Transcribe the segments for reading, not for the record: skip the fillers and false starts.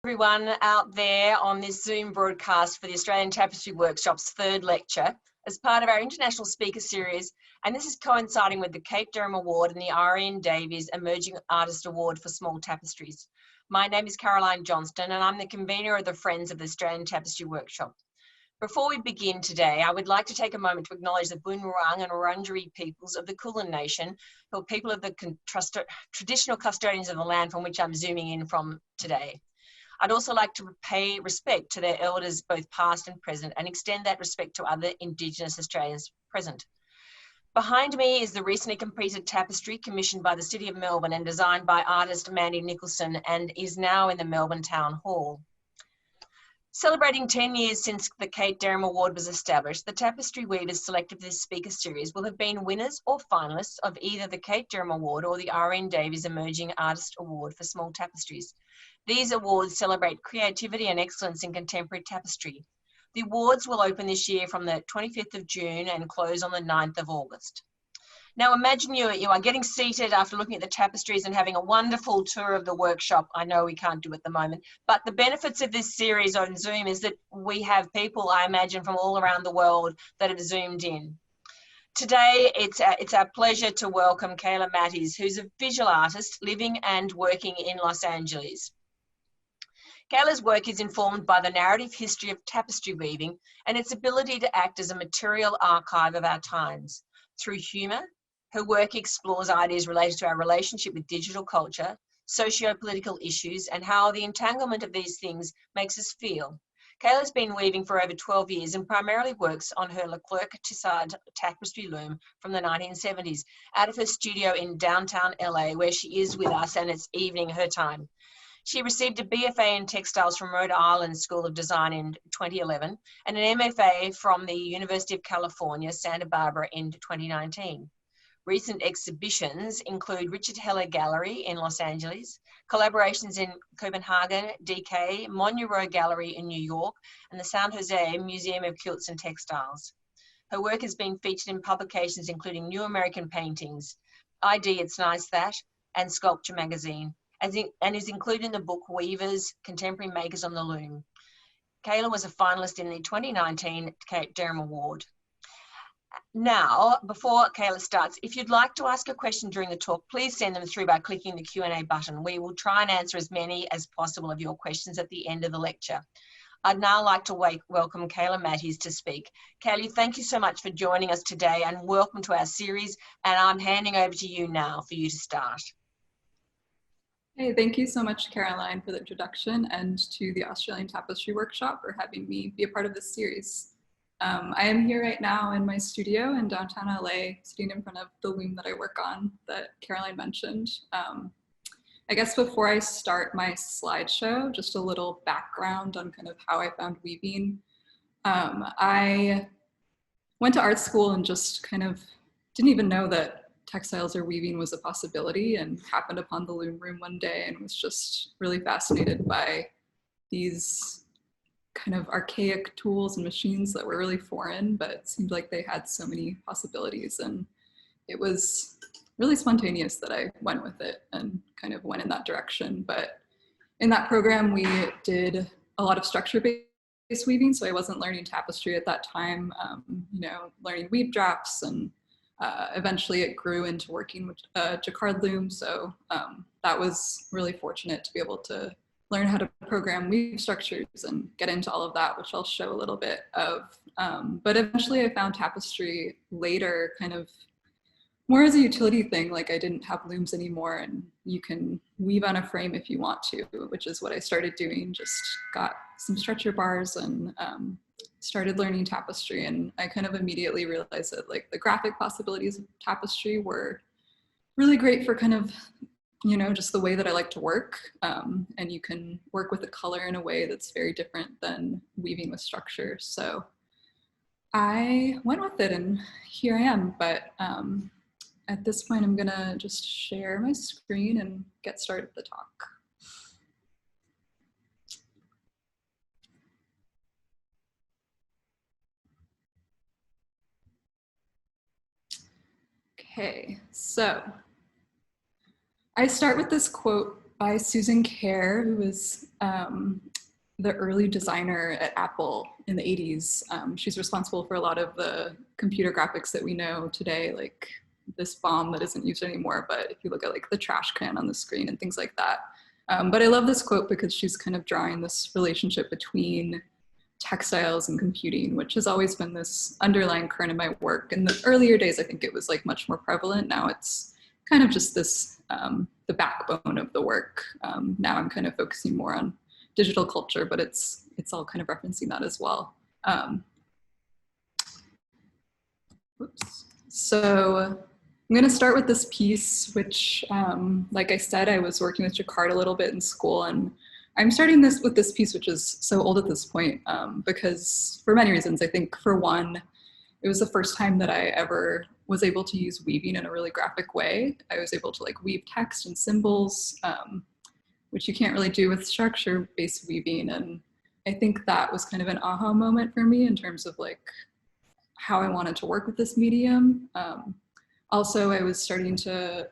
everyone out there on this Zoom broadcast for the Australian Tapestry Workshop's third lecture as part of our international speaker series, and this is coinciding with the Kate Derum Award and the Irene Davies Emerging Artist Award for Small Tapestries. My name is Caroline Johnston and I'm the convener of the Friends of the Australian Tapestry Workshop. Before we begin today, I would like to take a moment to acknowledge the Boonwurrung and Wurundjeri peoples of the Kulin Nation, who are people of the traditional custodians of the land from which I'm zooming in from today. I'd also like to pay respect to their elders, both past and present, and extend that respect to other Indigenous Australians present. Behind me is the recently completed tapestry commissioned by the City of Melbourne and designed by artist Mandy Nicholson and is now in the Melbourne Town Hall. Celebrating 10 years since the Kate Derum Award was established, the tapestry weavers selected for this speaker series will have been winners or finalists of either the Kate Derum Award or the Irene Davies Emerging Artist Award for Small Tapestries. These awards celebrate creativity and excellence in contemporary tapestry. The awards will open this year from the 25th of June and close on the 9th of August. Now imagine you are getting seated after looking at the tapestries and having a wonderful tour of the workshop. I know we can't do it at the moment, but the benefits of this series on Zoom is that we have people, I imagine, from all around the world that have zoomed in. Today, it's our pleasure to welcome Kayla Mattes, who's a visual artist living and working in Los Angeles. Kayla's work is informed by the narrative history of tapestry weaving and its ability to act as a material archive of our times. Through humour, her work explores ideas related to our relationship with digital culture, socio-political issues, and how the entanglement of these things makes us feel. Kayla's been weaving for over 12 years and primarily works on her Leclerc Tissart Tapestry loom from the 1970s out of her studio in downtown LA, where she is with us, and it's evening her time. She received a BFA in Textiles from Rhode Island School of Design in 2011 and an MFA from the University of California, Santa Barbara in 2019. Recent exhibitions include Richard Heller Gallery in Los Angeles, collaborations in Copenhagen, DK, Monya Rowe Gallery in New York, and the San Jose Museum of Quilts and Textiles. Her work has been featured in publications including New American Paintings, ID It's Nice That, and Sculpture magazine, and is included in the book Weavers, Contemporary Makers on the Loom. Kayla was a finalist in the 2019 Kate Derum Award. Now, before Kayla starts, if you'd like to ask a question during the talk, please send them through by clicking the Q&A button. We will try and answer as many as possible of your questions at the end of the lecture. I'd now like to welcome Kayla Mattes to speak. Kayla, thank you so much for joining us today and welcome to our series. And I'm handing over to you now for you to start. Hey, thank you so much, Caroline, for the introduction, and to the Australian Tapestry Workshop for having me be a part of this series. I am here right now in my studio in downtown LA, sitting in front of the loom that I work on that Caroline mentioned. I guess before I start my slideshow, just a little background on kind of how I found weaving. I went to art school and just kind of didn't even know that textiles or weaving was a possibility, and happened upon the loom room one day and was just really fascinated by these kind of archaic tools and machines that were really foreign, but it seemed like they had so many possibilities. And it was really spontaneous that I went with it and kind of went in that direction. But in that program, we did a lot of structure-based weaving. So I wasn't learning tapestry at that time, learning weave drafts, and eventually it grew into working with jacquard loom. So that was really fortunate to be able to learn how to program weave structures and get into all of that, which I'll show a little bit of. But eventually I found tapestry later kind of more as a utility thing. Like I didn't have looms anymore and you can weave on a frame if you want to, which is what I started doing. Just got some stretcher bars and started learning tapestry. And I kind of immediately realized that like the graphic possibilities of tapestry were really great for kind of just the way that I like to work. And you can work with the color in a way that's very different than weaving with structure. So I went with it and here I am. But at this point, I'm gonna just share my screen and get started with the talk. Okay, so I start with this quote by Susan Kerr, who was the early designer at Apple in the 80s. She's responsible for a lot of the computer graphics that we know today, like this bomb that isn't used anymore, but if you look at like the trash can on the screen and things like that. But I love this quote because she's kind of drawing this relationship between textiles and computing, which has always been this underlying current in my work. In the earlier days, I think it was like much more prevalent. Now it's kind of just this, the backbone of the work. Now I'm kind of focusing more on digital culture, but it's all kind of referencing that as well. Oops. So I'm going to start with this piece, which, like I said, I was working with jacquard a little bit in school, and I'm starting this with this piece, which is so old at this point, because for many reasons. I think for one, it was the first time that I ever was able to use weaving in a really graphic way. I was able to like weave text and symbols, which you can't really do with structure-based weaving. And I think that was kind of an aha moment for me in terms of like how I wanted to work with this medium. Also, I was starting to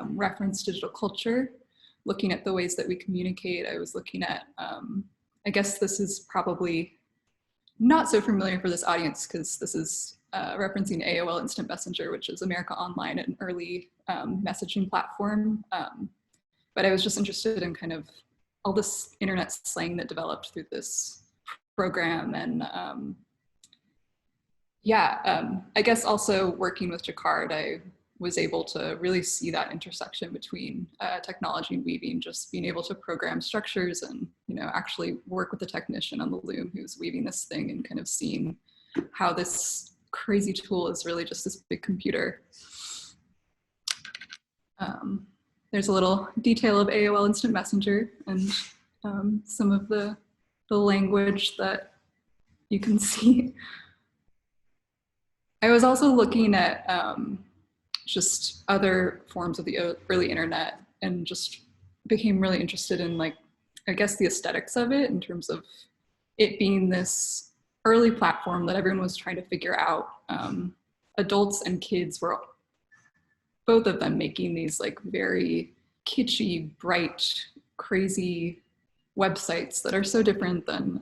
reference digital culture, looking at the ways that we communicate. I was looking at, I guess this is probably not so familiar for this audience because this is referencing AOL Instant Messenger, which is America Online, an early messaging platform. But I was just interested in kind of all this internet slang that developed through this program. And I guess also working with jacquard, I was able to really see that intersection between technology and weaving, just being able to program structures and, you know, actually work with the technician on the loom who's weaving this thing and kind of seeing how this crazy tool is really just this big computer. There's a little detail of AOL Instant Messenger and some of the language that you can see. I was also looking at just other forms of the early internet and just became really interested in, like, I guess the aesthetics of it in terms of it being this early platform that everyone was trying to figure out. Adults and kids were both of them making these like very kitschy, bright, crazy websites that are so different than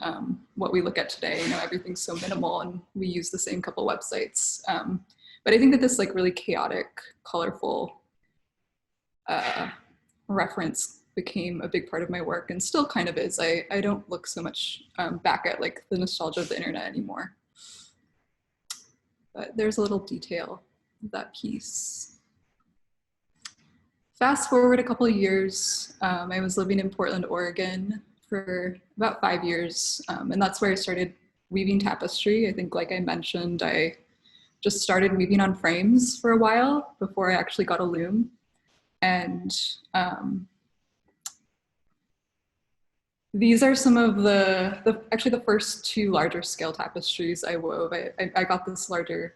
what we look at today. You know, everything's so minimal and we use the same couple websites. But I think that this like really chaotic, colorful reference became a big part of my work and still kind of is. I don't look so much back at like the nostalgia of the internet anymore. But there's a little detail of that piece. Fast forward a couple of years, I was living in Portland, Oregon for about 5 years. And that's where I started weaving tapestry. I think, like I mentioned, I just started weaving on frames for a while before I actually got a loom. And these are some of actually the first two larger scale tapestries I wove. I got this larger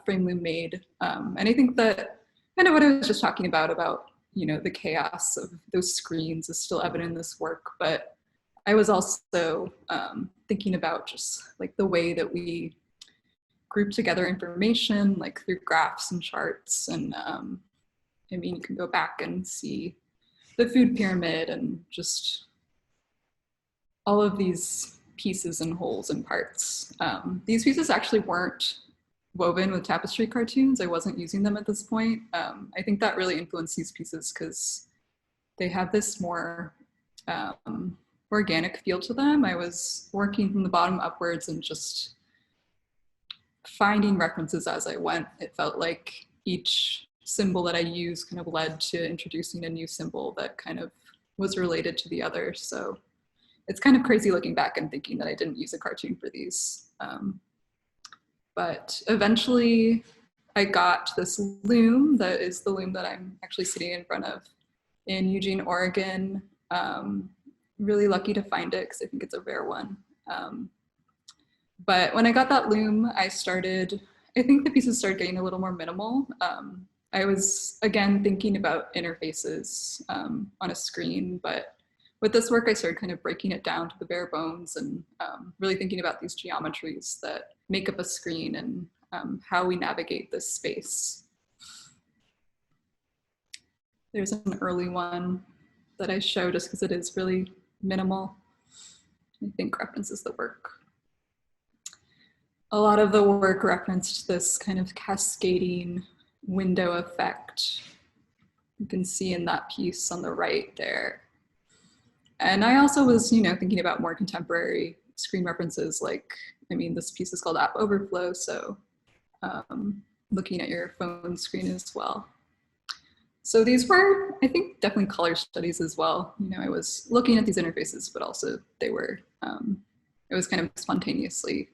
frame loom made. And I think that kind of what I was just talking about, you know, the chaos of those screens is still evident in this work. But I was also thinking about just like the way that we group together information, like through graphs and charts. And I mean, you can go back and see the food pyramid and just all of these pieces and wholes and parts. These pieces actually weren't woven with tapestry cartoons. I wasn't using them at this point. I think that really influenced these pieces because they have this more organic feel to them. I was working from the bottom upwards and just finding references as I went. It felt like each symbol that I used kind of led to introducing a new symbol that kind of was related to the other. So it's kind of crazy looking back and thinking that I didn't use a cartoon for these. But eventually I got this loom that is the loom that I'm actually sitting in front of in Eugene, Oregon. Really lucky to find it because I think it's a rare one. But when I got that loom, I think the pieces started getting a little more minimal. I was, again, thinking about interfaces on a screen, but with this work, I started kind of breaking it down to the bare bones and really thinking about these geometries that make up a screen and how we navigate this space. There's an early one that I show just because it is really minimal, I think references the work. A lot of the work referenced this kind of cascading window effect. You can see in that piece on the right there. And I also was, thinking about more contemporary screen references, like, this piece is called App Overflow, so looking at your phone screen as well. So these were, I think, definitely color studies as well. I was looking at these interfaces, but also they were, it was kind of spontaneously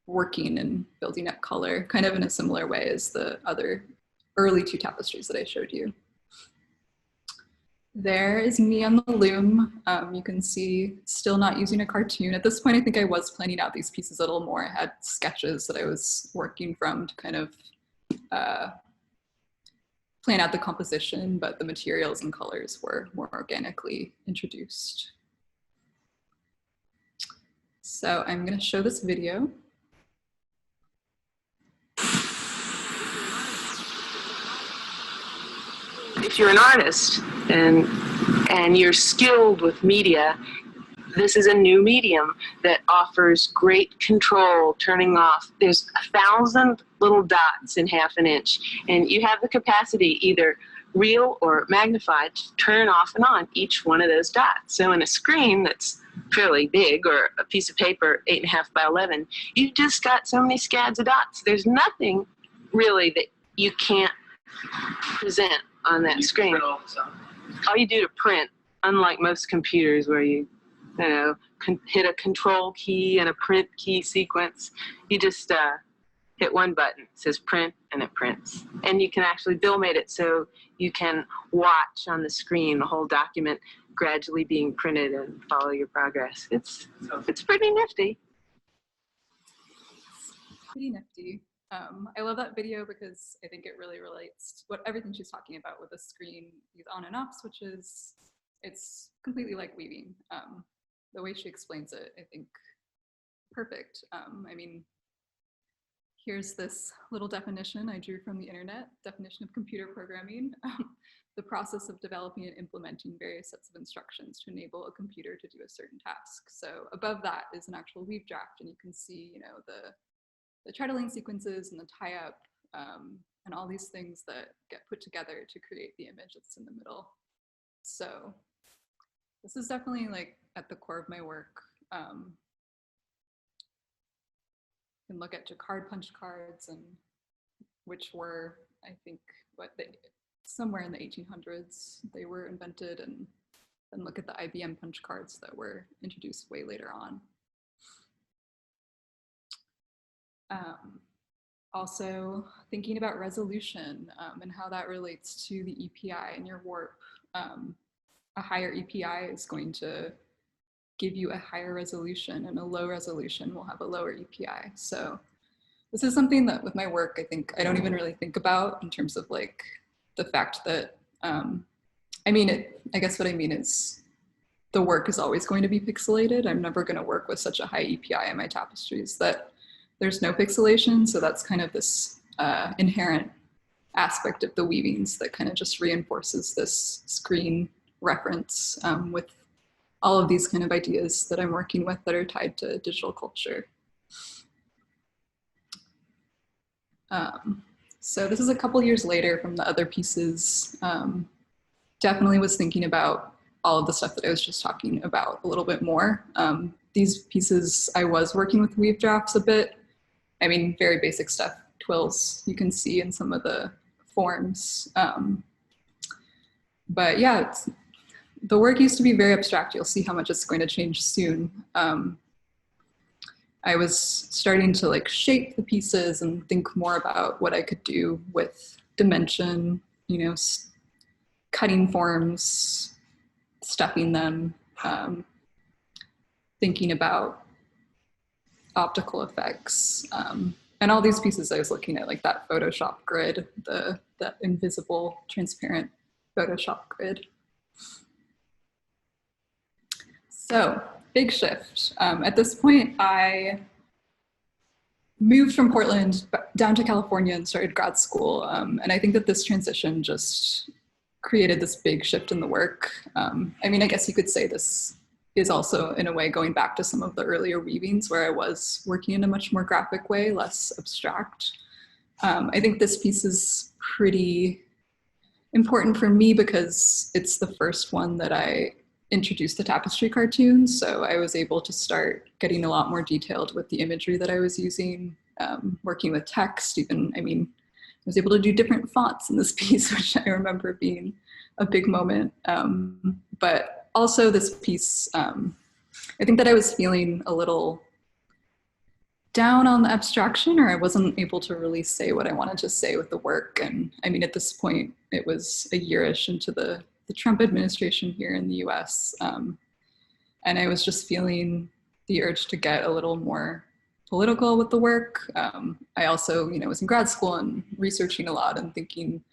working and building up color, kind of in a similar way as the other early two tapestries that I showed you. There is me on the loom. You can see still not using a cartoon. At this point, I think I was planning out these pieces a little more. I had sketches that I was working from to kind of plan out the composition, but the materials and colors were more organically introduced. So I'm going to show this video. If you're an artist and you're skilled with media, this is a new medium that offers great control, turning off. There's 1,000 little dots in half an inch, and you have the capacity, either real or magnified, to turn off and on each one of those dots. So in a screen that's fairly big, or a piece of paper 8.5 by 11, you've just got so many scads of dots. There's nothing really that you can't present on that screen. All you do to print, unlike most computers where you hit a control key and a print key sequence, you just hit one button, it says print, and it prints. And you can actually Billmate it so you can watch on the screen the whole document gradually being printed and follow your progress. It's pretty nifty. Pretty nifty. I love that video because I think it really relates to everything she's talking about with the screen, these on and off switches. It's completely like weaving. The way she explains it, I think, perfect. Here's this little definition I drew from the internet, definition of computer programming, the process of developing and implementing various sets of instructions to enable a computer to do a certain task. So above that is an actual weave draft, and you can see, the treadling sequences and the tie-up and all these things that get put together to create the image that's in the middle. So this is definitely like at the core of my work. You can look at Jacquard punch cards, and which were, I think, somewhere in the 1800s they were invented, and then look at the IBM punch cards that were introduced way later on. Also thinking about resolution and how that relates to the EPI and your warp. A higher EPI is going to give you a higher resolution, and a low resolution will have a lower EPI. So this is something that with my work, I think I don't even really think about in terms of like the fact that, I guess what I mean is the work is always going to be pixelated. I'm never going to work with such a high EPI in my tapestries that there's no pixelation. So that's kind of this inherent aspect of the weavings that kind of just reinforces this screen reference with all of these kind of ideas that I'm working with that are tied to digital culture. So this is a couple years later from the other pieces. Definitely was thinking about all of the stuff that I was just talking about a little bit more. These pieces, I was working with weave drafts a bit. Very basic stuff, twills, you can see in some of the forms. But yeah, the work used to be very abstract. You'll see how much it's going to change soon. I was starting to like shape the pieces and think more about what I could do with dimension, cutting forms, stuffing them, thinking about optical effects. And all these pieces I was looking at, like that Photoshop grid, that invisible, transparent Photoshop grid. So, big shift. At this point, I moved from Portland down to California and started grad school. And I think that this transition just created this big shift in the work. I mean, I guess you could say this is also in a way going back to some of the earlier weavings where I was working in a much more graphic way, less abstract. I think this piece is pretty important for me because it's the first one that I introduced the tapestry cartoons. So I was able to start getting a lot more detailed with the imagery that I was using, working with text even. I mean, I was able to do different fonts in this piece, which I remember being a big moment. But also this piece, I think that I was feeling a little down on the abstraction, or I wasn't able to really say what I wanted to say with the work. And I mean, at this point, it was a year-ish into the Trump administration here in the US. And I was just feeling the urge to get a little more political with the work. I also, was in grad school and researching a lot and thinking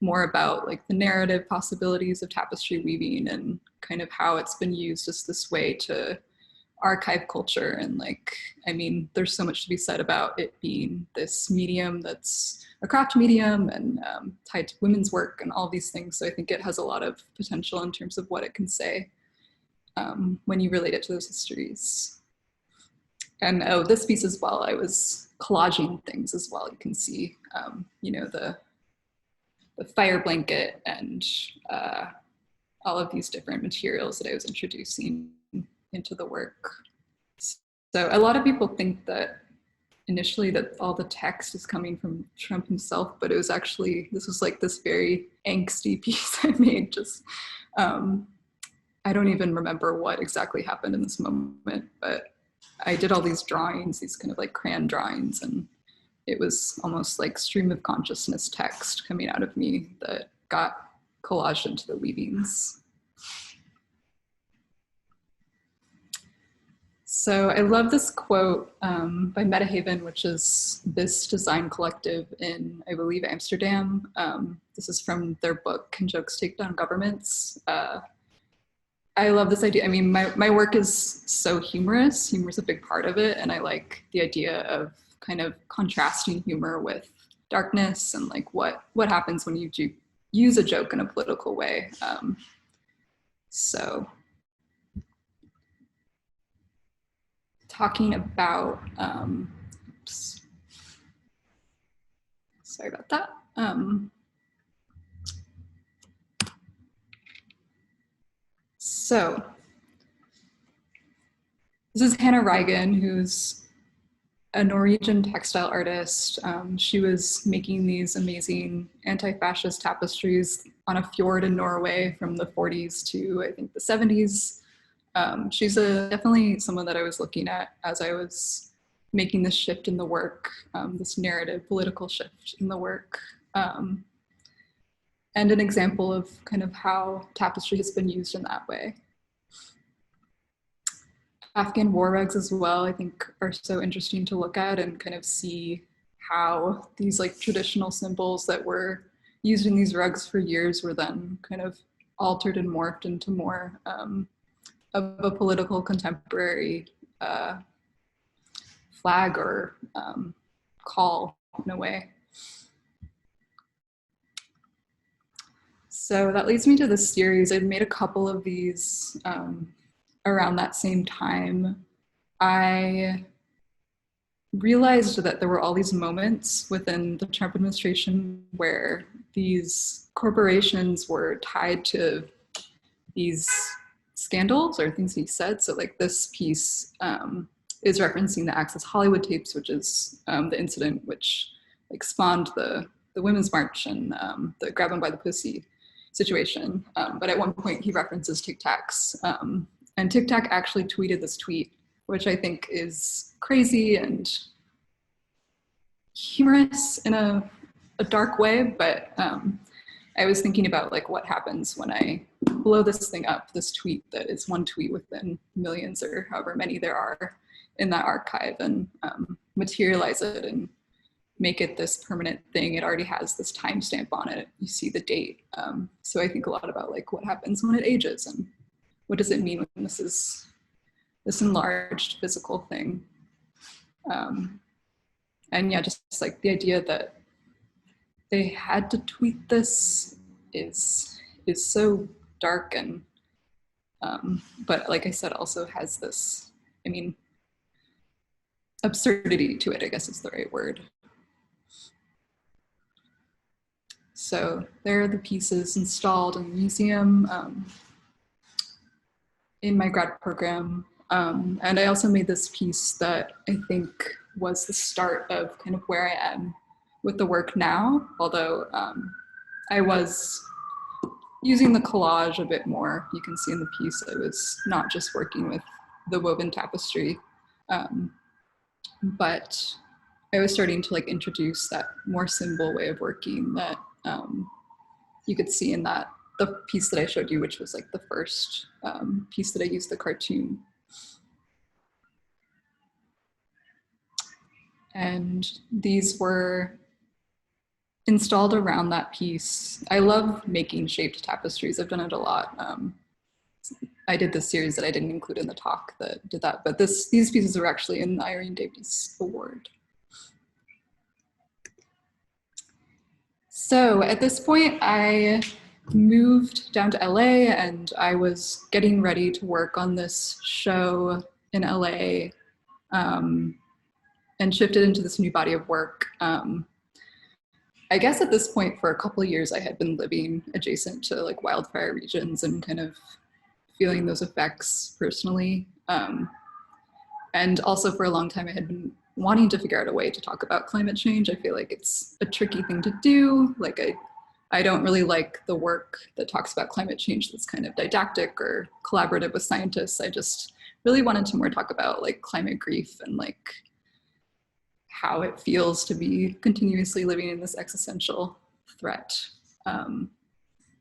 more about like the narrative possibilities of tapestry weaving and kind of how it's been used as this way to archive culture. And like, I mean, there's so much to be said about it being this medium that's a craft medium and tied to women's work and all these things. So I think it has a lot of potential in terms of what it can say when you relate it to those histories. And oh, this piece as well, I was collaging things as well. You can see, the fire blanket and all of these different materials that I was introducing into the work. So a lot of people think that initially that all the text is coming from Trump himself, but it was actually, this was like this very angsty piece I made. Just, I don't even remember what exactly happened in this moment, but I did all these drawings, these kind of like crayon drawings, and it was almost like stream of consciousness text coming out of me that got collaged into the weavings. So I love this quote by Metahaven, which is this design collective in, I believe, Amsterdam. This is from their book, Can Jokes Take Down Governments? I love this idea. I mean, my work is so humorous. Humor is a big part of it. And I like the idea of kind of contrasting humor with darkness and like what happens when you do use a joke in a political way. So talking about, oops, sorry about that. So this is Hannah Reigen, who's a Norwegian textile artist. She was making these amazing anti-fascist tapestries on a fjord in Norway from the 40s to, I think, the 70s. She's definitely someone that I was looking at as I was making this shift in the work, this narrative, political shift in the work. And an example of kind of how tapestry has been used in that way. Afghan war rugs as well, I think, are so interesting to look at and kind of see how these like traditional symbols that were used in these rugs for years were then kind of altered and morphed into more of a political contemporary flag or call in a way. So that leads me to this series. I've made a couple of these around that same time. I realized that there were all these moments within the Trump administration where these corporations were tied to these scandals or things he said. So like this piece is referencing the Access Hollywood tapes, which is the incident which like spawned the Women's March and the grab 'em by the pussy situation. But at one point he references Tic Tacs. And Tic Tac actually tweeted this tweet, which I think is crazy and humorous in a dark way. But I was thinking about like what happens when I blow this thing up, this tweet that is one tweet within millions or however many there are in that archive, and materialize it and make it this permanent thing. It already has this timestamp on it. You see the date. So I think a lot about like what happens when it ages and what does it mean when this is this enlarged physical thing. And yeah, just like the idea that they had to tweet this is is so dark and, but like I said, also has this, I mean, absurdity to it, I guess is the right word. So there are the pieces installed in the museum in my grad program. And I also made this piece that I think was the start of kind of where I am with the work now, although I was using the collage a bit more. You can see in the piece I was not just working with the woven tapestry, but I was starting to like introduce that more symbol way of working that you could see in that the piece that I showed you, which was like the first piece that I used the cartoon. And these were installed around that piece. I love making shaped tapestries. I've done it a lot. I did this series that I didn't include in the talk that did that, but these pieces were actually in the Irene Davies Award. So at this point, I moved down to LA and I was getting ready to work on this show in LA and shifted into this new body of work. I guess at this point for a couple of years, I had been living adjacent to like wildfire regions and kind of feeling those effects personally. And also for a long time, I had been wanting to figure out a way to talk about climate change. I feel like it's a tricky thing to do. Like I don't really like the work that talks about climate change that's kind of didactic or collaborative with scientists. I just really wanted to more talk about like climate grief and like how it feels to be continuously living in this existential threat.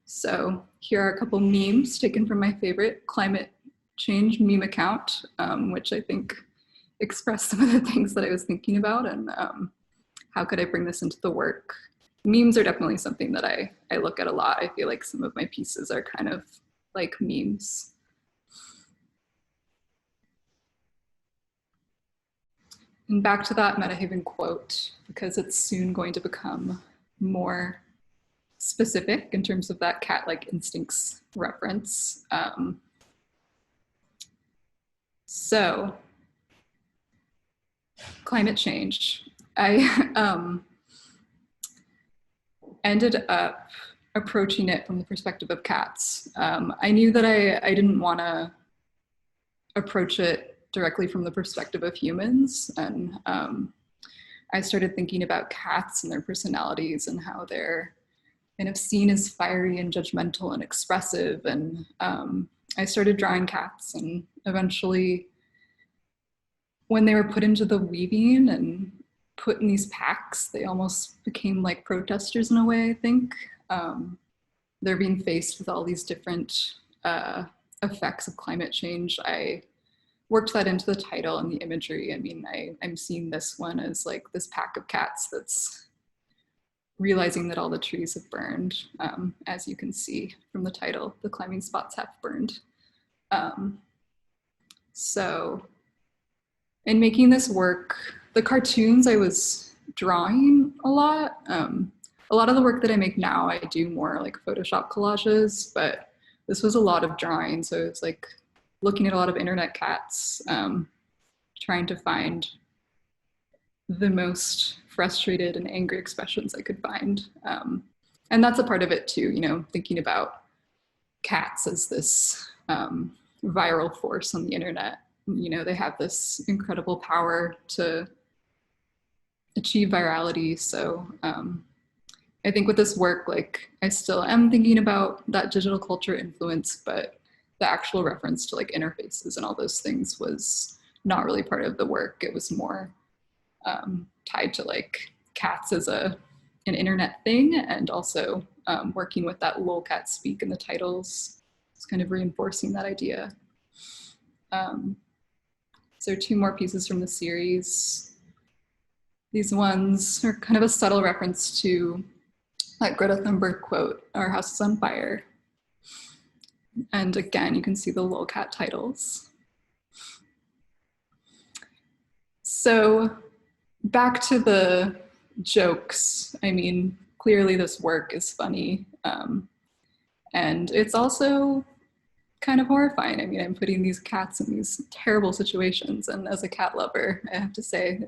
So here are a couple memes taken from my favorite climate change meme account, which I think express some of the things that I was thinking about and how could I bring this into the work. Memes are definitely something that I look at a lot. I feel like some of my pieces are kind of like memes. And back to that Metahaven quote, because it's soon going to become more specific in terms of that cat-like instincts reference. So, climate change. I ended up approaching it from the perspective of cats. I knew that I didn't want to approach it directly from the perspective of humans. And I started thinking about cats and their personalities and how they're kind of seen as fiery and judgmental and expressive. And I started drawing cats, and eventually when they were put into the weaving and put in these packs, they almost became like protesters in a way, I think. They're being faced with all these different effects of climate change. I worked that into the title and the imagery. I mean, I'm seeing this one as like this pack of cats that's realizing that all the trees have burned. As you can see from the title, the climbing spots have burned. So in making this work, the cartoons I was drawing a lot. A lot of the work that I make now, I do more like Photoshop collages, but this was a lot of drawing. So it's like looking at a lot of internet cats, trying to find the most frustrated and angry expressions I could find. And that's a part of it too, you know, thinking about cats as this viral force on the internet. You know, they have this incredible power to achieve virality. So I think with this work, like I still am thinking about that digital culture influence, but the actual reference to like interfaces and all those things was not really part of the work. It was more tied to like cats as an internet thing, and also working with that lolcat speak in the titles. It's kind of reinforcing that idea. So 2 more pieces from the series. These ones are kind of a subtle reference to that Greta Thunberg quote, "Our house is on fire." And again, you can see the lolcat titles. So back to the jokes. I mean, clearly this work is funny. And it's also kind of horrifying. I mean, I'm putting these cats in these terrible situations, and as a cat lover, I have to say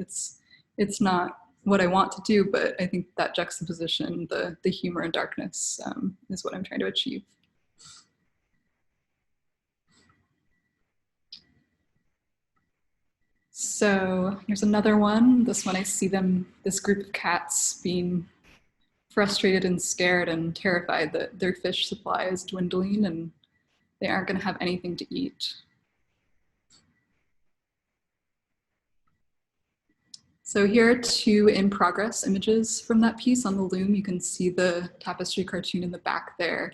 it's not what I want to do, but I think that juxtaposition, the humor and darkness, is what I'm trying to achieve. So here's another one. This one, I see this group of cats being frustrated and scared and terrified that their fish supply is dwindling and they aren't going to have anything to eat. So here are two in progress images from that piece on the loom. You can see the tapestry cartoon in the back there.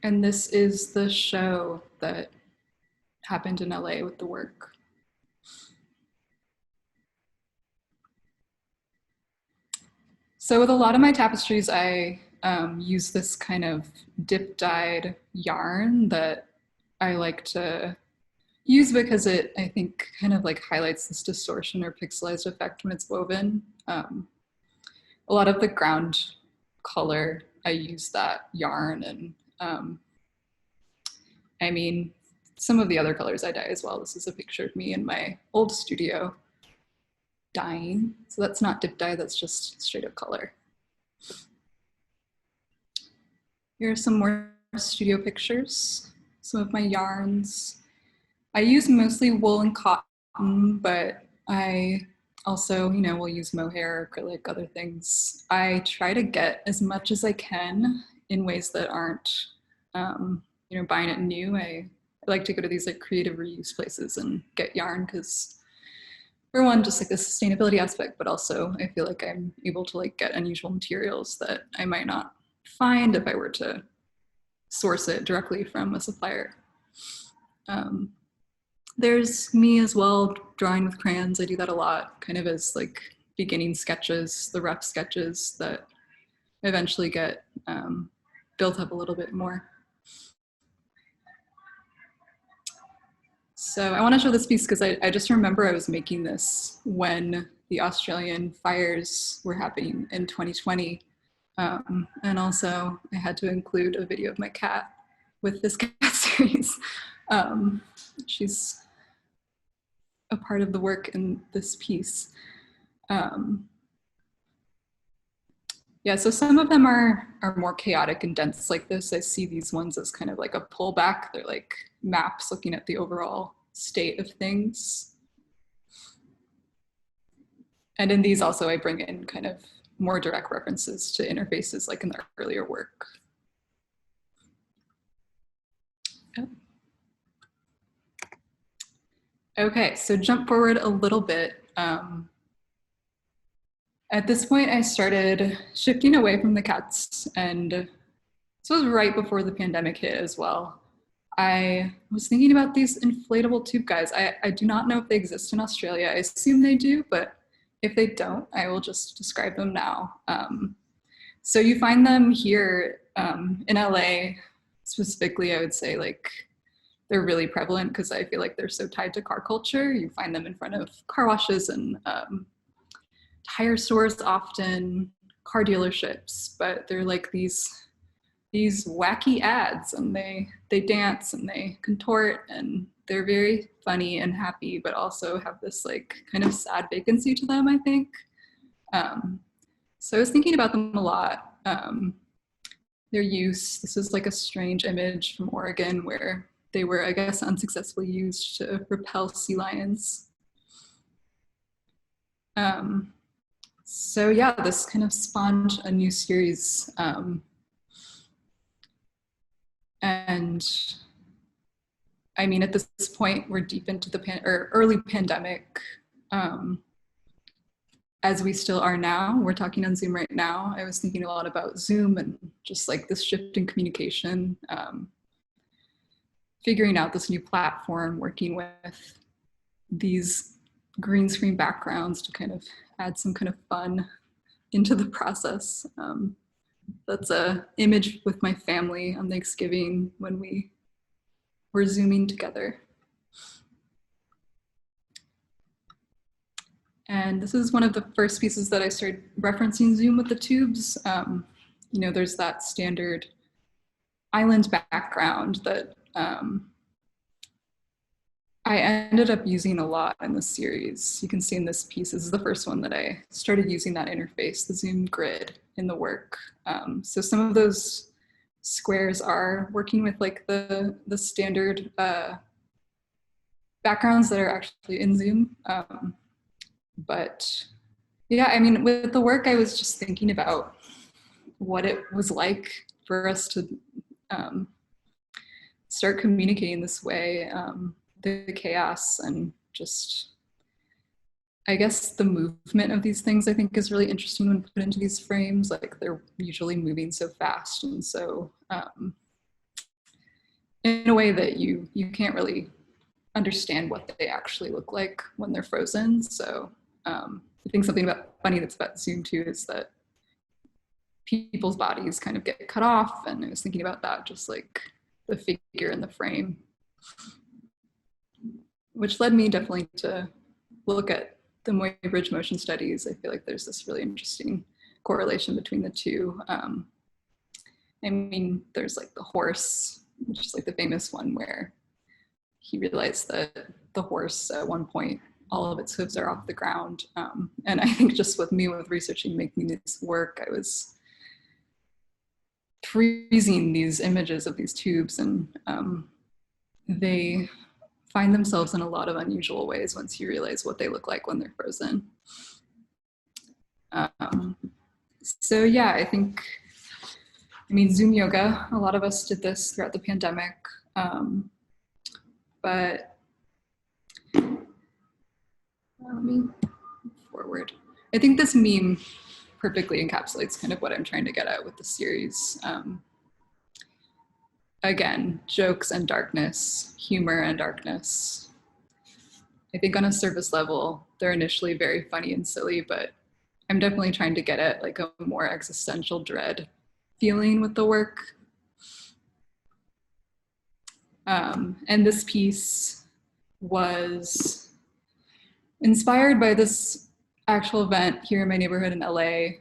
And this is the show that happened in LA with the work. So with a lot of my tapestries, I use this kind of dip-dyed yarn that I like to use because it, I think, kind of like highlights this distortion or pixelized effect when it's woven. A lot of the ground color, I use that yarn, and I mean, some of the other colors I dye as well. This is a picture of me in my old studio dyeing. So that's not dip dye, that's just straight up color. Here are some more studio pictures, some of my yarns. I use mostly wool and cotton, but I also, you know, will use mohair, acrylic, other things. I try to get as much as I can in ways that aren't, you know, buying it new. I like to go to these like creative reuse places and get yarn because, for one, just like the sustainability aspect, but also I feel like I'm able to like get unusual materials that I might not find if I were to source it directly from a supplier. There's me as well, drawing with crayons. I do that a lot, kind of as like beginning sketches, the rough sketches that eventually get built up a little bit more. So I want to show this piece because I just remember I was making this when the Australian fires were happening in 2020. And also I had to include a video of my cat with this cat series. She's a part of the work in this piece. Yeah, so some of them are more chaotic and dense like this. I see these ones as kind of like a pullback. They're like maps looking at the overall state of things. And in these also, I bring in kind of more direct references to interfaces like in the earlier work. Oh. Okay, so jump forward a little bit. At this point, I started shifting away from the cats, and this was right before the pandemic hit as well. I was thinking about these inflatable tube guys. I do not know if they exist in Australia. I assume they do, but if they don't, I will just describe them now. So you find them here in LA, specifically, I would say like they're really prevalent because I feel like they're so tied to car culture. You find them in front of car washes and tire stores often, car dealerships, but they're like these wacky ads, and they dance and they contort, and they're very funny and happy, but also have this like kind of sad vacancy to them, I think. So I was thinking about them a lot. Their use, this is like a strange image from Oregon where they were, I guess, unsuccessfully used to repel sea lions. So yeah, this kind of spawned a new series. And I mean, at this point, we're deep into the early pandemic, as we still are now. We're talking on Zoom right now. I was thinking a lot about Zoom and just like this shift in communication, figuring out this new platform, working with these green screen backgrounds to kind of add some kind of fun into the process. That's a image with my family on Thanksgiving when we were Zooming together. And this is one of the first pieces that I started referencing Zoom with the tubes. You know, there's that standard island background that I ended up using a lot in this series. You can see in this piece, this is the first one that I started using that interface, the Zoom grid in the work. So some of those squares are working with like the standard backgrounds that are actually in Zoom. But yeah, I mean, with the work, I was just thinking about what it was like for us to start communicating this way, the chaos and just, I guess the movement of these things I think is really interesting when put into these frames. Like they're usually moving so fast and so in a way that you can't really understand what they actually look like when they're frozen. So I think something funny that's about Zoom too is that people's bodies kind of get cut off, and I was thinking about that, just like the figure in the frame, which led me definitely to look at the Monya Bridge motion studies. I feel like there's this really interesting correlation between the two. I mean, there's like the horse, which is like the famous one where he realized that the horse at one point, all of its hooves are off the ground. And I think just with researching, making this work, I was freezing these images of these tubes, and they find themselves in a lot of unusual ways once you realize what they look like when they're frozen. So yeah, I mean, Zoom yoga, a lot of us did this throughout the pandemic, but let me move forward. I think this meme perfectly encapsulates kind of what I'm trying to get at with the series. Again, jokes and darkness, humor and darkness. I think on a surface level, they're initially very funny and silly, but I'm definitely trying to get at like a more existential dread feeling with the work. And this piece was inspired by this actual event here in my neighborhood in LA,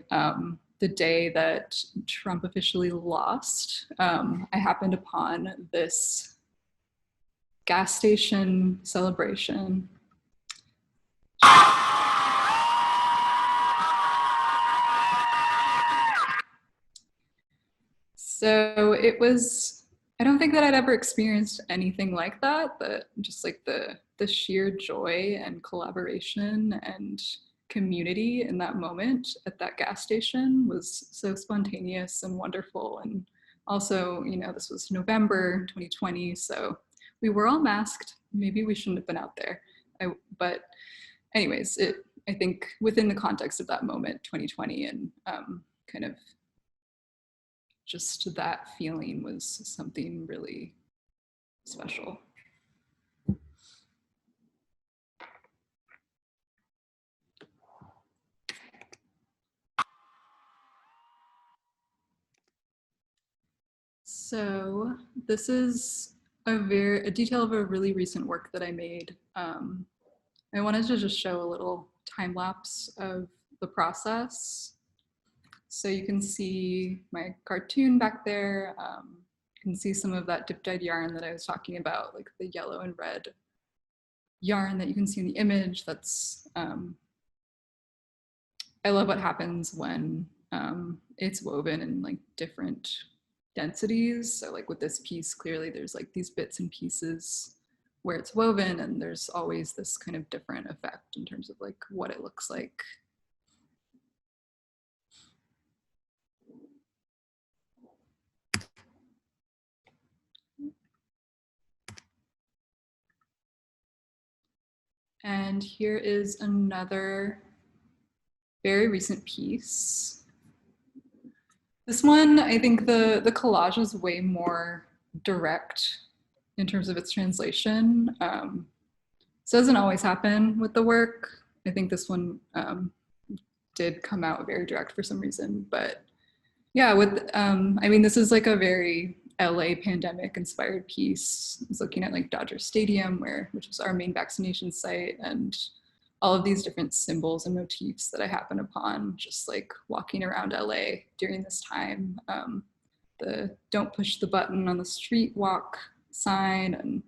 the day that Trump officially lost. I happened upon this gas station celebration. So it was, I don't think that I'd ever experienced anything like that, but just like the sheer joy and collaboration and community in that moment at that gas station was so spontaneous and wonderful. And also, you know, this was November 2020, so we were all masked. Maybe we shouldn't have been out there. But anyways, I think within the context of that moment, 2020, and kind of just that feeling was something really special. So this is a detail of a really recent work that I made. I wanted to just show a little time lapse of the process. So you can see my cartoon back there. You can see some of that dip-dyed yarn that I was talking about, like the yellow and red yarn that you can see in the image. That's, I love what happens when it's woven in like different densities. So like with this piece, clearly there's like these bits and pieces where it's woven, and there's always this kind of different effect in terms of like what it looks like. And here is another very recent piece. This one, I think the collage is way more direct in terms of its translation. This doesn't always happen with the work. I think this one did come out very direct for some reason, but yeah, I mean, this is like a very LA pandemic inspired piece. I was looking at like Dodger Stadium, which was our main vaccination site, and all of these different symbols and motifs that I happen upon just like walking around LA during this time. The "don't push the button on the street walk" sign, and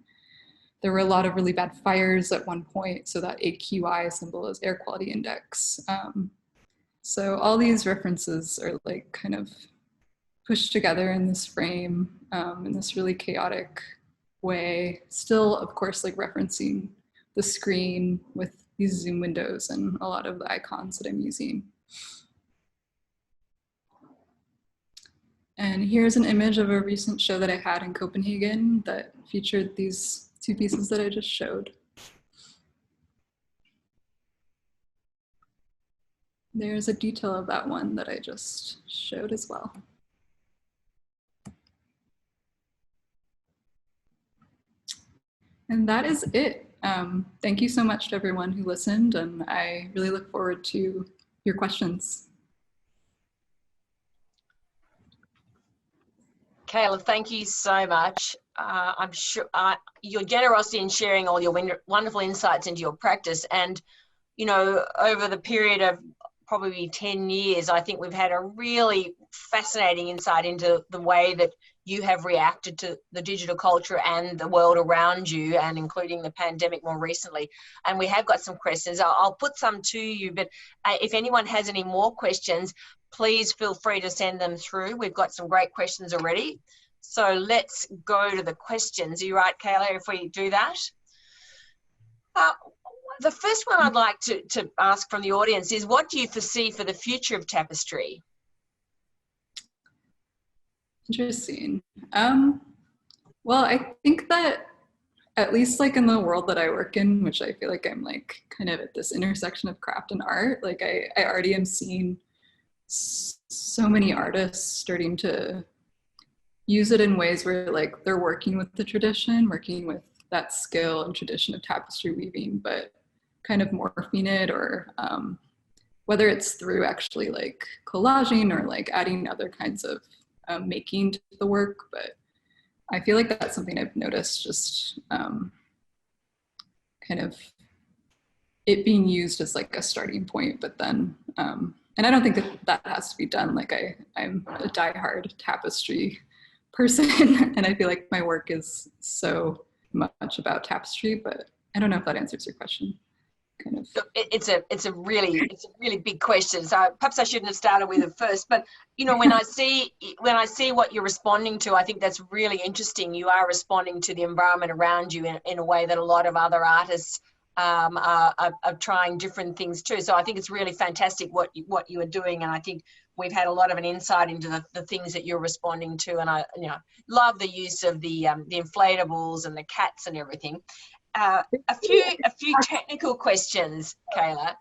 there were a lot of really bad fires at one point, so that AQI symbol is air quality index. So all these references are like kind of pushed together in this frame in this really chaotic way. Still, of course, like referencing the screen with these zoom windows and a lot of the icons that I'm using. And here's an image of a recent show that I had in Copenhagen that featured these two pieces that I just showed. There's a detail of that one that I just showed as well. And that is it. Thank you so much to everyone who listened, and I really look forward to your questions. Kayla, thank you so much. I'm sure your generosity in sharing all your wonderful insights into your practice, and you know, over the period of probably 10 years, I think we've had a really fascinating insight into the way that you have reacted to the digital culture and the world around you, and including the pandemic more recently. And we have got some questions. I'll put some to you, but if anyone has any more questions, please feel free to send them through. We've got some great questions already. So let's go to the questions. Are you right, Kayla, if we do that? The first one I'd like to ask from the audience is, what do you foresee for the future of tapestry? Interesting. Well, I think that at least like in the world that I work in, which I feel like I'm like kind of at this intersection of craft and art, like I already am seeing so many artists starting to use it in ways where like they're working with the tradition, working with that skill and tradition of tapestry weaving, but kind of morphing it, or whether it's through actually like collaging or like adding other kinds of making to the work. But I feel like that's something I've noticed, just kind of it being used as like a starting point, but then, and I don't think that that has to be done. Like I'm a diehard tapestry person and I feel like my work is so much about tapestry, but I don't know if that answers your question. Kind of. It's a really big question. So perhaps I shouldn't have started with it first. But you know, when I see what you're responding to, I think that's really interesting. You are responding to the environment around you in a way that a lot of other artists are trying different things too. So I think it's really fantastic what you are doing, and I think we've had a lot of an insight into the things that you're responding to. And I love the use of the inflatables and the cats and everything. A few technical questions, Kayla.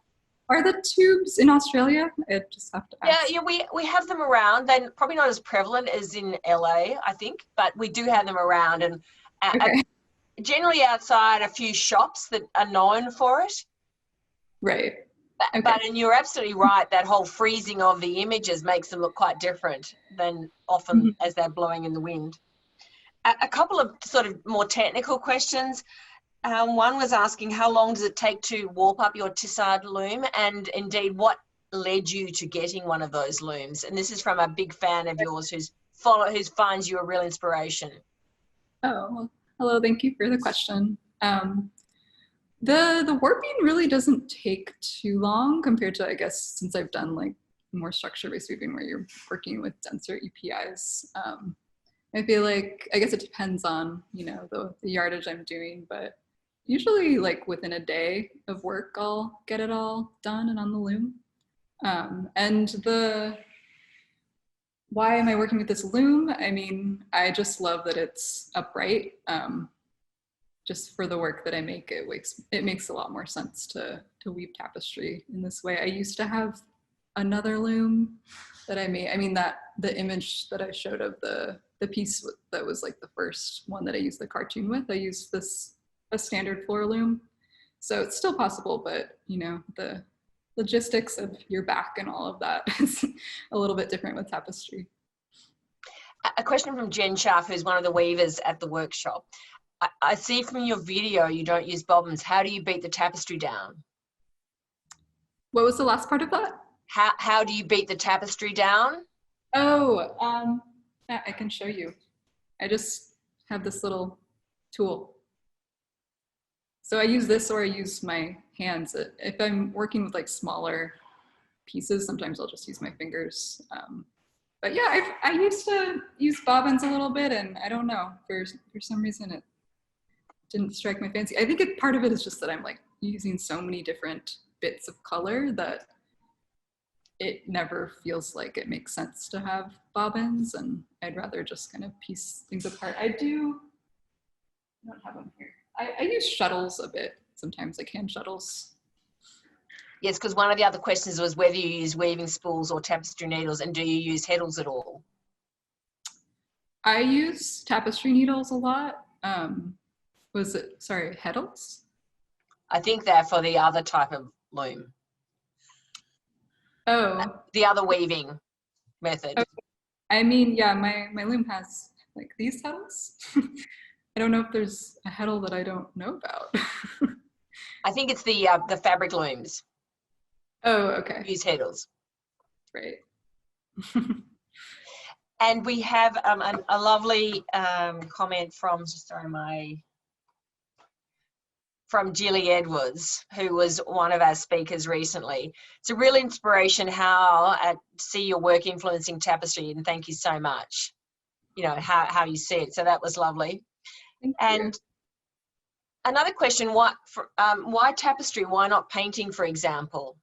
Are the tubes in Australia? I just have to ask. Yeah, we have them around. They're probably not as prevalent as in LA, I think, but we do have them around, and Okay. Generally outside a few shops that are known for it. Right. Okay. But and you're absolutely right, that whole freezing of the images makes them look quite different than often as they're blowing in the wind. A couple of sort of more technical questions. One was asking, how long does it take to warp up your Tissart loom, and indeed what led you to getting one of those looms? And this is from a big fan of yours who finds you a real inspiration. Oh, well, hello, thank you for the question. The warping really doesn't take too long compared to, I guess, since I've done like more structure-based weaving where you're working with denser EPIs. I feel like, I guess it depends on, the yardage I'm doing, but usually like within a day of work, I'll get it all done and on the loom. And why am I working with this loom? I mean, I just love that it's upright. Just for the work that I make, it makes a lot more sense to weave tapestry in this way. I used to have another loom that I made. I mean, the image that I showed of the piece that was like the first one that I used the cartoon with, I used a standard floor loom. So it's still possible, but the logistics of your back and all of that is a little bit different with tapestry. A question from Jen Schaff, who's one of the weavers at the workshop. I see from your video you don't use bobbins. How do you beat the tapestry down? What was the last part of that? How do you beat the tapestry down? Oh, yeah, I can show you. I just have this little tool. So I use this, or I use my hands. If I'm working with like smaller pieces, sometimes I'll just use my fingers. But yeah, I used to use bobbins a little bit, and I don't know, for some reason it didn't strike my fancy. I think part of it is just that I'm like using so many different bits of color that it never feels like it makes sense to have bobbins, and I'd rather just kind of piece things apart. I don't have them here. I use shuttles a bit, sometimes like hand shuttles. Yes, because one of the other questions was whether you use weaving spools or tapestry needles, and do you use heddles at all? I use tapestry needles a lot. Heddles? I think they're for the other type of loom. Oh. The other weaving method. Okay. I mean, yeah, my loom has like these heddles. I don't know if there's a heddle that I don't know about. I think it's the fabric looms. Oh, okay. Use heddles. Right. And we have a lovely comment from, from Jilly Edwards, who was one of our speakers recently. It's a real inspiration how see your work influencing tapestry, and thank you so much. You know, how you see it. So that was lovely. Thank and you. Another question, why tapestry? Why not painting, for example?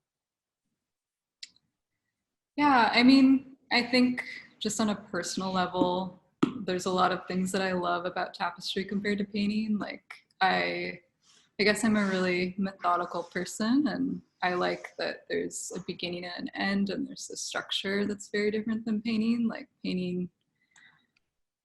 Yeah, I mean, I think just on a personal level, there's a lot of things that I love about tapestry compared to painting. Like I guess I'm a really methodical person, and I like that there's a beginning and an end, and there's a structure that's very different than painting. Like painting,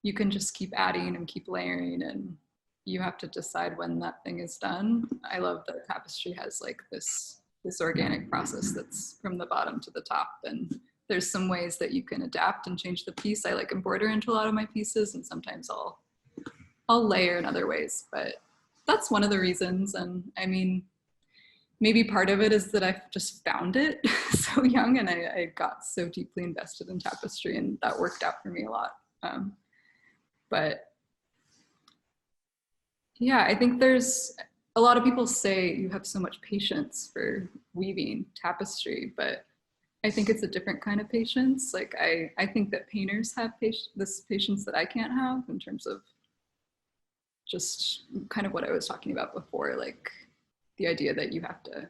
you can just keep adding and keep layering, and you have to decide when that thing is done. I love that tapestry has like this organic process that's from the bottom to the top, and there's some ways that you can adapt and change the piece. I like embroider into a lot of my pieces, and sometimes I'll layer in other ways, but that's one of the reasons. And I mean, maybe part of it is that I've just found it so young, and I got so deeply invested in tapestry, and that worked out for me a lot. But yeah, I think there's a lot of people say you have so much patience for weaving tapestry, but I think it's a different kind of patience. Like I think that painters have this patience that I can't have, in terms of just kind of what I was talking about before, like the idea that you have to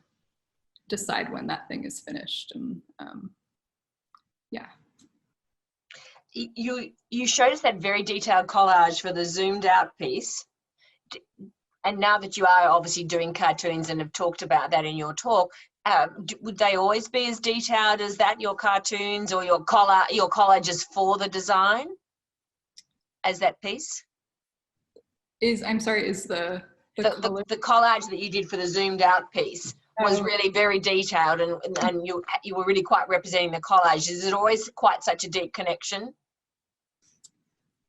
decide when that thing is finished. And yeah. You showed us that very detailed collage for the zoomed out piece. And now that you are obviously doing cartoons and have talked about that in your talk, would they always be as detailed as that, your cartoons or your collages for the design, as that piece? I'm sorry, is the collage that you did for the zoomed out piece was really very detailed, and you were really quite representing the collage. Is it always quite such a deep connection?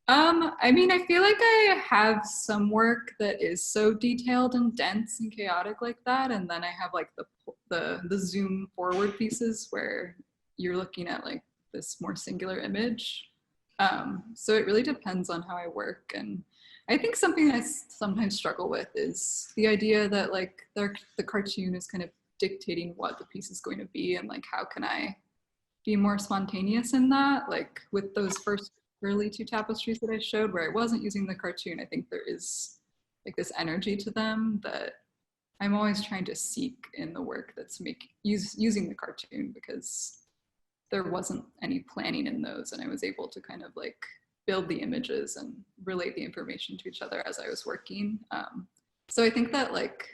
I mean, I feel like I have some work that is so detailed and dense and chaotic like that, and then I have like the zoom forward pieces where you're looking at like this more singular image. So it really depends on how I work. And I think something I sometimes struggle with is the idea that like the cartoon is kind of dictating what the piece is going to be, and like how can I be more spontaneous in that? Like with those first early 2 tapestries that I showed where I wasn't using the cartoon, I think there is like this energy to them that I'm always trying to seek in the work that's using the cartoon, because there wasn't any planning in those, and I was able to kind of like build the images and relate the information to each other as I was working. So I think that like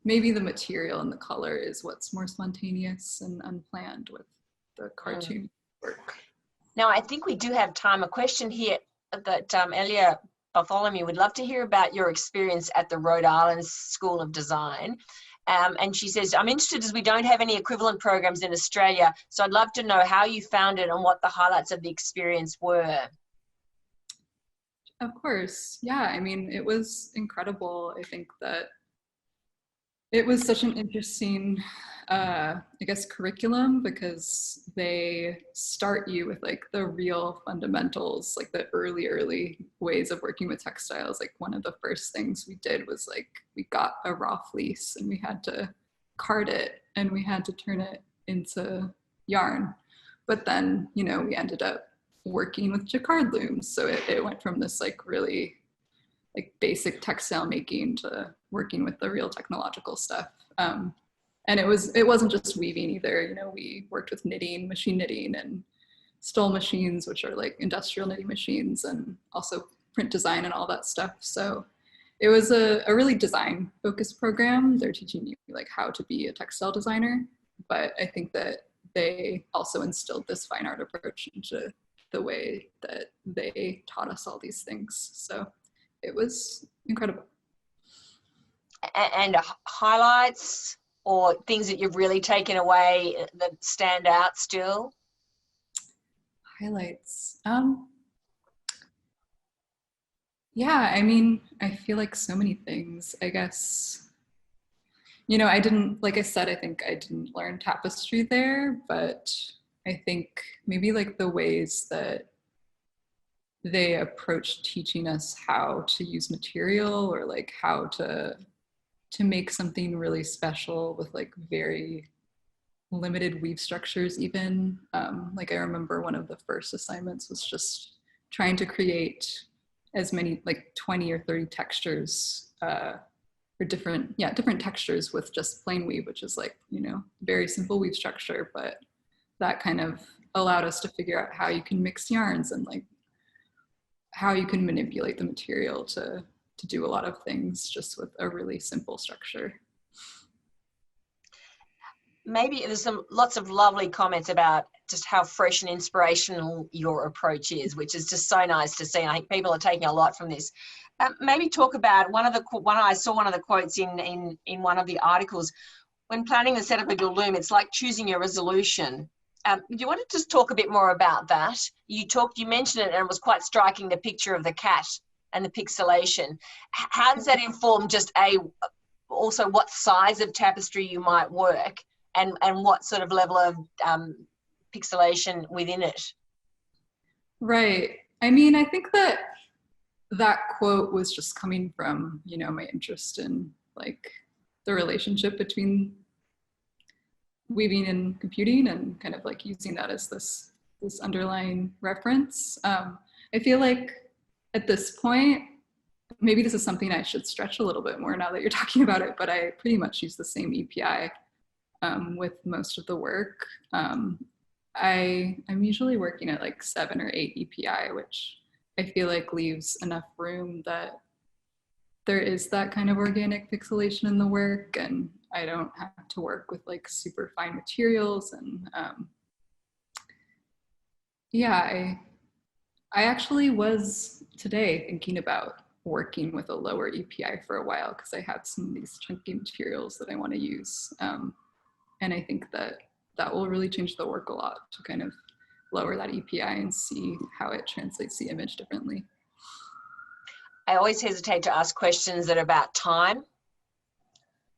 maybe the material and the color is what's more spontaneous and unplanned with the cartoon work. Now, I think we do have time. A question here that Elia Bartholomew would love to hear about your experience at the Rhode Island School of Design. And she says, I'm interested as we don't have any equivalent programs in Australia, so I'd love to know how you found it and what the highlights of the experience were. Of course. Yeah, I mean, it was incredible. I think that It was such an interesting, I guess, curriculum, because they start you with like the real fundamentals, like the early ways of working with textiles. Like one of the first things we did was like, we got a raw fleece and we had to card it and we had to turn it into yarn. But then, you know, we ended up working with jacquard looms. So it went from this like really like basic textile making to working with the real technological stuff. And it wasn't just weaving either. You know, we worked with knitting, machine knitting, and stole machines, which are like industrial knitting machines, and also print design and all that stuff. So it was a really design focused program. They're teaching you like how to be a textile designer, but I think that they also instilled this fine art approach into the way that they taught us all these things. So it was incredible. And highlights or things that you've really taken away that stand out still? Highlights. Yeah, I mean, I feel like so many things, I guess. You know, I didn't, like I said, I think I didn't learn tapestry there, but I think maybe like the ways that they approach teaching us how to use material, or like how to make something really special with like very limited weave structures even. Like I remember one of the first assignments was just trying to create as many like 20 or 30 textures or different textures with just plain weave, which is like, you know, very simple weave structure, but that kind of allowed us to figure out how you can mix yarns and like how you can manipulate the material to do a lot of things just with a really simple structure. Maybe there's lots of lovely comments about just how fresh and inspirational your approach is, which is just so nice to see. And I think people are taking a lot from this. Maybe talk about I saw one of the quotes in one of the articles. When planning the setup of your loom, it's like choosing your resolution. Do you want to just talk a bit more about that? You mentioned it, and it was quite striking, the picture of the cat and the pixelation. How does that inform just also what size of tapestry you might work, and what sort of level of pixelation within it? Right. I mean, I think that quote was just coming from, you know, my interest in like the relationship between weaving and computing, and kind of like using that as this underlying reference. I feel like at this point, maybe this is something I should stretch a little bit more now that you're talking about it, but I pretty much use the same EPI with most of the work. I'm usually working at like 7 or 8 EPI, which I feel like leaves enough room that there is that kind of organic pixelation in the work, and I don't have to work with like super fine materials. And yeah, I actually was today thinking about working with a lower EPI for a while, because I have some of these chunky materials that I want to use. And I think that will really change the work a lot, to kind of lower that EPI and see how it translates the image differently. I always hesitate to ask questions that are about time,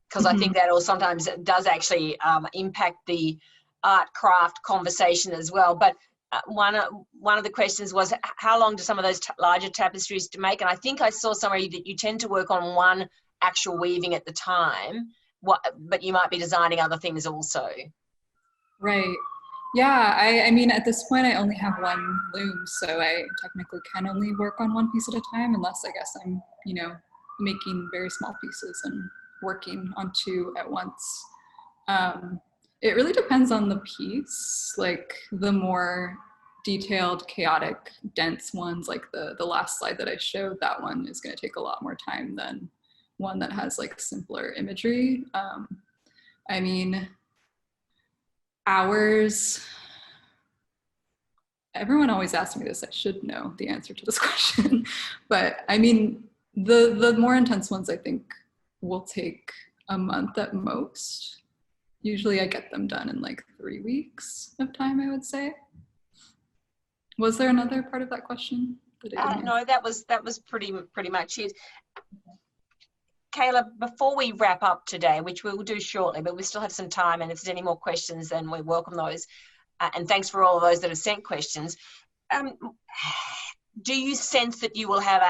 because I think that will sometimes does actually impact the art craft conversation as well. But one of the questions was, how long do some of those larger tapestries to make? And I think I saw somewhere that you tend to work on one actual weaving at the time, but you might be designing other things also. Right. Yeah, I mean, at this point, I only have one loom, so I technically can only work on one piece at a time, unless I guess I'm, you know, making very small pieces and working on 2 at once. It really depends on the piece. Like the more detailed, chaotic, dense ones, like the last slide that I showed, that one is going to take a lot more time than one that has like simpler imagery. I mean, hours. Everyone always asks me this. I should know the answer to this question, but I mean, the more intense ones I think will take a month at most. Usually I get them done in like 3 weeks of time, I would say. Was there another part of that question? No, that was pretty much it. Kayla, before we wrap up today, which we will do shortly, but we still have some time, and if there's any more questions, then we welcome those. And thanks for all of those that have sent questions. Do you sense that you will have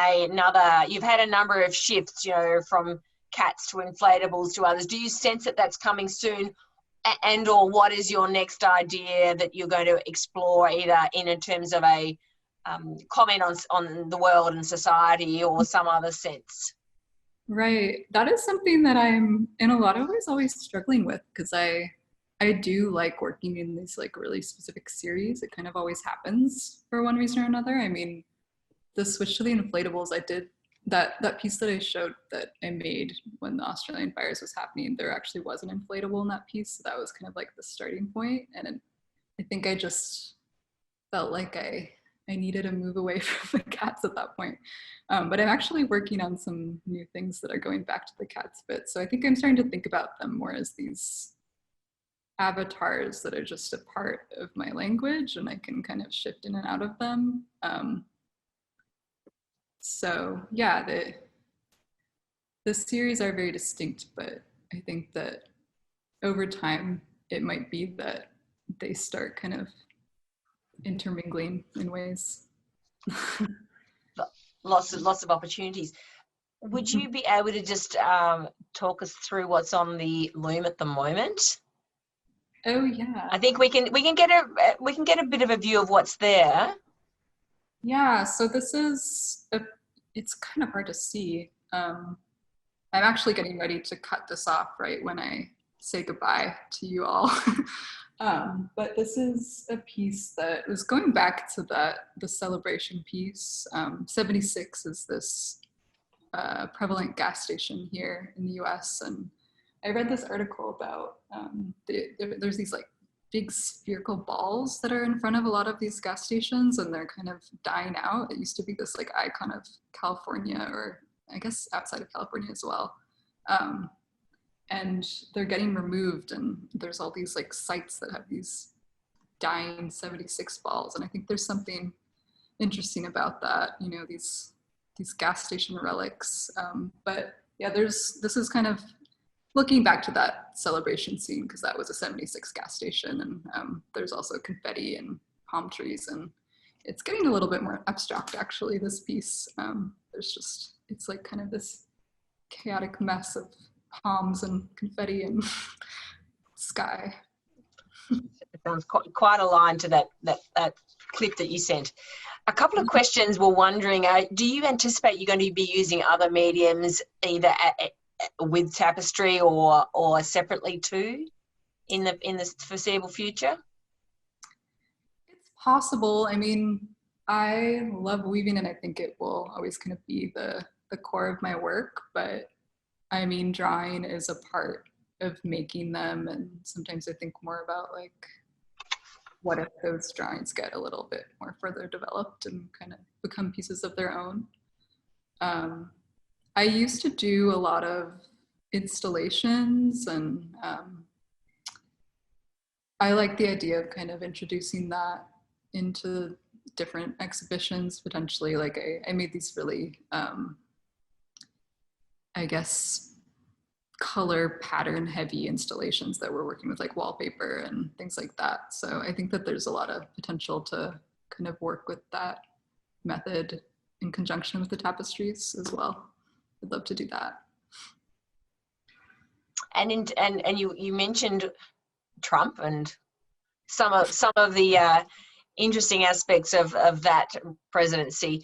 you've had a number of shifts, you know, from cats to inflatables to others. Do you sense that that's coming soon? And or what is your next idea that you're going to explore, either in terms of a comment on the world and society or some other sense? Right. That is something that I'm in a lot of ways always struggling with, because I do like working in these like really specific series. It kind of always happens for one reason or another. I mean, the switch to the inflatables, I did that piece that I showed that I made when the Australian fires was happening, there actually was an inflatable in that piece. So that was kind of like the starting point. And I think I just felt like I needed to move away from the cats at that point. But I'm actually working on some new things that are going back to the cats bit. So I think I'm starting to think about them more as these avatars that are just a part of my language, and I can kind of shift in and out of them. So yeah, the series are very distinct, but I think that over time, it might be that they start kind of intermingling in ways. Lots of opportunities. Would you be able to just talk us through what's on the loom at the moment? Oh yeah. I think we can get a bit of a view of what's there. Yeah, so this is it's kind of hard to see. I'm actually getting ready to cut this off right when I say goodbye to you all. But this is a piece that was going back to the celebration piece. 76 is this prevalent gas station here in the US. And I read this article about there's these like big spherical balls that are in front of a lot of these gas stations, and they're kind of dying out. It used to be this like icon of California, or I guess outside of California as well. And they're getting removed, and there's all these like sites that have these dying 76 balls. And I think there's something interesting about that, you know, these gas station relics. But yeah, this is kind of looking back to that celebration scene, because that was a 76 gas station, and there's also confetti and palm trees, and it's getting a little bit more abstract actually, this piece. It's like kind of this chaotic mess of palms and confetti and sky. It sounds quite aligned to that clip that you sent. A couple of questions were wondering, do you anticipate you're going to be using other mediums either with tapestry or separately too in the foreseeable future? It's possible. I mean, I love weaving, and I think it will always kind of be the core of my work, but I mean, drawing is a part of making them, and sometimes I think more about like, what if those drawings get a little bit more further developed and kind of become pieces of their own. I used to do a lot of installations, and I like the idea of kind of introducing that into different exhibitions potentially. Like I made these really, I guess, color pattern heavy installations that were working with like wallpaper and things like that. So I think that there's a lot of potential to kind of work with that method in conjunction with the tapestries as well. I'd love to do that. And you mentioned Trump and some of the interesting aspects of that presidency.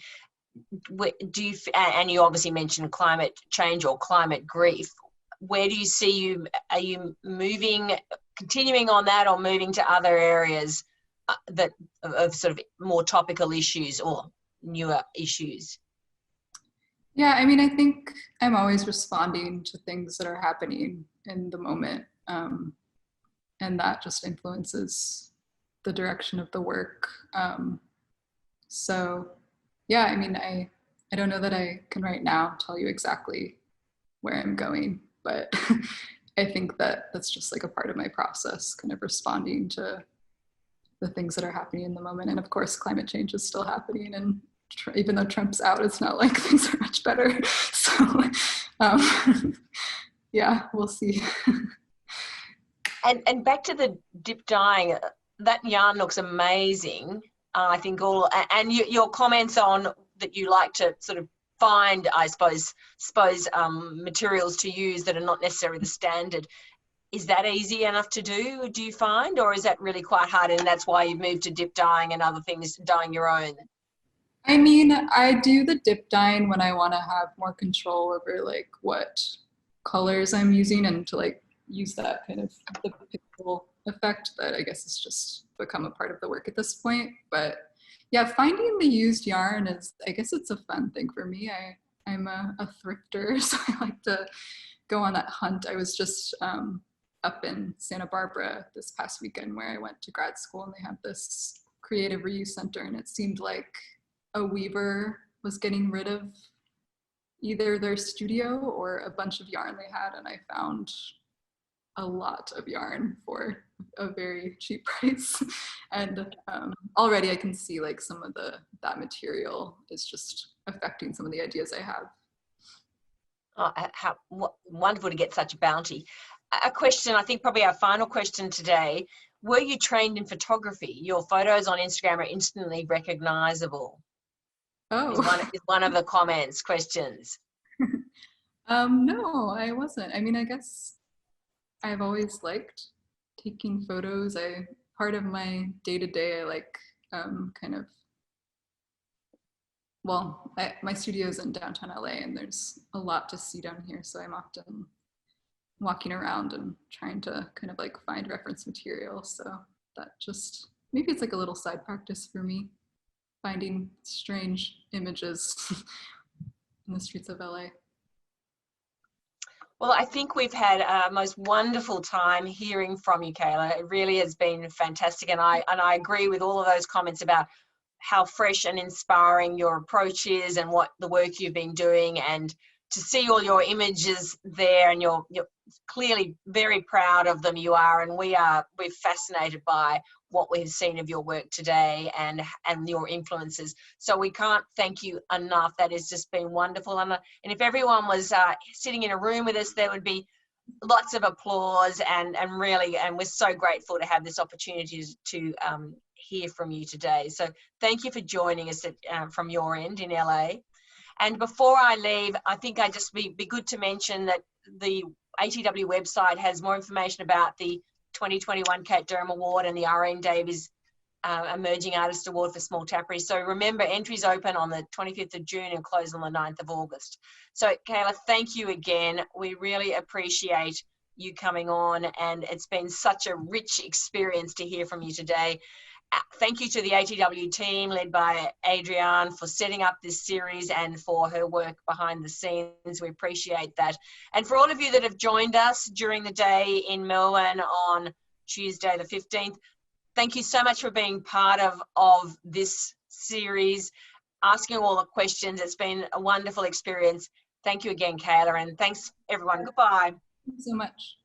Do you, and you obviously mentioned climate change or climate grief. Where do you see you? Are you continuing on that, or moving to other areas that of sort of more topical issues or newer issues? Yeah, I mean, I think I'm always responding to things that are happening in the moment, and that just influences the direction of the work. So yeah, I mean, I don't know that I can right now tell you exactly where I'm going, but I think that that's just like a part of my process, kind of responding to the things that are happening in the moment. And of course, climate change is still happening, and even though Trump's out, it's not like things are much better. So Yeah, we'll see. And back to the dip dyeing, that yarn looks amazing. I think your comments on that you like to sort of find, I suppose materials to use that are not necessarily the standard. Is that easy enough to do you find, or is that really quite hard and that's why you've moved to dip dyeing and other things, dyeing your own? I mean, I do the dip dyeing when I want to have more control over like what colors I'm using and to like use that kind of the pixel effect that I guess has just become a part of the work at this point. But yeah, finding the used yarn is, I guess it's a fun thing for me. I'm a thrifter, so I like to go on that hunt. I was just up in Santa Barbara this past weekend where I went to grad school, and they had this creative reuse center, and it seemed like a weaver was getting rid of either their studio or a bunch of yarn they had, and I found a lot of yarn for a very cheap price. And already I can see like some of that material is just affecting some of the ideas I have. Oh, how wonderful to get such a bounty. A question, I think probably our final question today. Were you trained in photography? Your photos on Instagram are instantly recognizable. Oh. Is one of the questions. No, I wasn't. I mean, I guess I've always liked taking photos. Part of my day-to-day, I like kind of, well, my studio's in downtown LA and there's a lot to see down here. So I'm often walking around and trying to kind of like find reference material. So that just, maybe it's like a little side practice for me, finding strange images in the streets of LA. Well, I think we've had a most wonderful time hearing from you, Kayla. It really has been fantastic, and I agree with all of those comments about how fresh and inspiring your approach is and what the work you've been doing, and to see all your images there, and you're clearly very proud of them. You are, and we're fascinated by what we've seen of your work today and your influences. So we can't thank you enough. That has just been wonderful. And if everyone was sitting in a room with us, there would be lots of applause and we're so grateful to have this opportunity to hear from you today. So thank you for joining us from your end in LA. And before I leave, I think I'd just be good to mention that the ATW website has more information about the 2021 Kate Derum Award and the Irene Davies Emerging Artist Award for Small Tapestries. So remember, entries open on the 25th of June and close on the 9th of August. So Kayla, thank you again. We really appreciate you coming on, and it's been such a rich experience to hear from you today. Thank you to the ATW team led by Adrienne for setting up this series and for her work behind the scenes. We appreciate that. And for all of you that have joined us during the day in Melbourne on Tuesday the 15th, thank you so much for being part of this series, asking all the questions. It's been a wonderful experience. Thank you again, Kayla, and thanks everyone. Goodbye. Thank you so much.